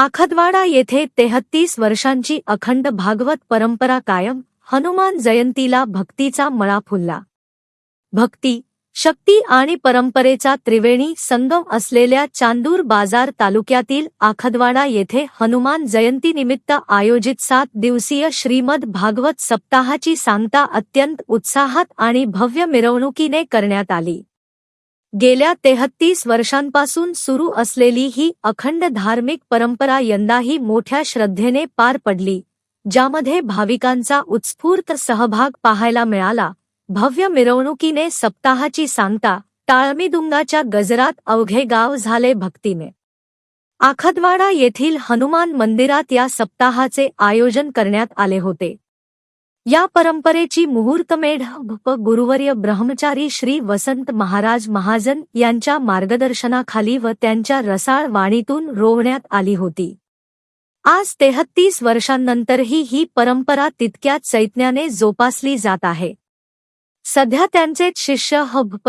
आखदवाडा येथे 33 वर्षांची अखंड भागवत परंपरा कायम. हनुमान जयंतीला भक्तीचा मळा फुलला. भक्ती, शक्ती आणि परंपरेचा त्रिवेणी संगम असलेल्या चांदूर बाजार तालुक्यातील आखदवाडा येथे हनुमान जयंतीनिमित्त आयोजित 7 दिवसीय श्रीमद भागवत सप्ताहाची सांगता अत्यंत उत्साहात आणि भव्य मिरवणुकीने करण्यात आली. गेल्या 33 वर्षांपासून सुरू असलेली ही अखंड धार्मिक परंपरा यंदाही मोठ्या श्रद्धेने पार पडली, ज्यामध्ये भाविकांचा उत्स्फूर्त सहभाग पाहायला मिळाला. भव्य मिरवणुकीने सप्ताहाची सांगता, टाळमिदुंगाच्या गजरात अवघे गाव झाले भक्तीने. आखदवाडा येथील हनुमान मंदिरात या सप्ताहाचे आयोजन करण्यात आले होते. या परंपरेची मुहूर्तमेढ गुरुवर्य ब्रह्मचारी श्री वसंत महाराज महाजन यांच्या मार्गदर्शनाखाली व त्यांच्या रसाळ वाणीतून रोवण्यात आली होती. आज 33 वर्षांनंतरही ही परंपरा तितक्याच चैतन्याने जोपासली जात आहे. सध्या त्यांचेच शिष्य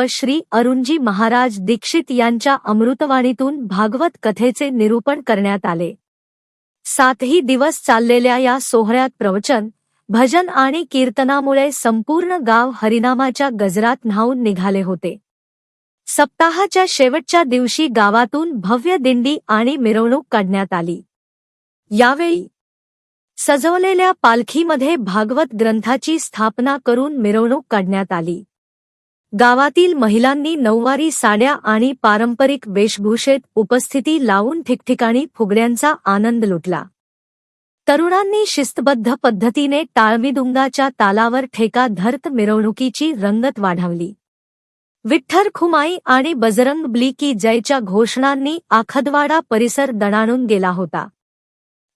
श्री अरुणजी महाराज दीक्षित यांच्या अमृतवाणीतून भागवत कथेचे निरूपण करण्यात आले. 7ही दिवस चाललेल्या या सोहळ्यात प्रवचन, भजन आणि कीर्तनामुळे संपूर्ण गाव हरिनामाच्या गजरात न्हाऊन निघाले होते. सप्ताहाच्या शेवटच्या दिवशी गावातून भव्य दिंडी आणि मिरवणूक काढण्यात आली. यावेळी सजवलेल्या पालखीमध्ये भागवत ग्रंथाची स्थापना करून मिरवणूक काढण्यात आली. गावातील महिलांनी नऊवारी साड्या आणि पारंपरिक वेशभूषेत उपस्थिती लावून ठिकठिकाणी फुगड्यांचा आनंद लुटला. तरुणांनी शिस्तबद्ध पद्धतीने टाळमिदुंगाच्या तालावर ठेका धरत मिरवणुकीची रंगत वाढवली. विठ्ठल खुमाई आणि बजरंग बली की जयच्या घोषणांनी आखदवाडा परिसर दणाणून गेला होता.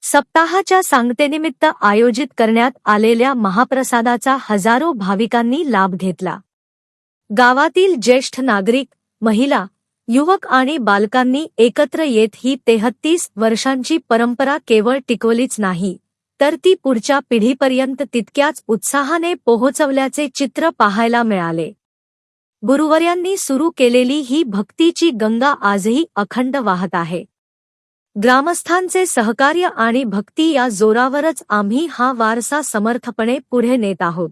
सप्ताहाच्या सांगतेनिमित्त आयोजित करण्यात आलेल्या महाप्रसादाचा हजारो भाविकांनी लाभ घेतला. गावातील ज्येष्ठ नागरिक, महिला, युवक आणि बालकांनी एकत्र येत ही 33 वर्षांची परंपरा केवळ टिकवलीच नाही, तर ती पुढच्या पिढीपर्यंत तितक्याच उत्साहाने पोहोचवल्याचे चित्र पाहायला मिळाले. गुरुवर्यांनी सुरू केलेली ही भक्तीची गंगा आजही अखंड वाहत आहे. ग्रामस्थांचे सहकार्य आणि भक्ती या जोरावरच आम्ही हा वारसा समर्थपणे पुढे नेत आहोत.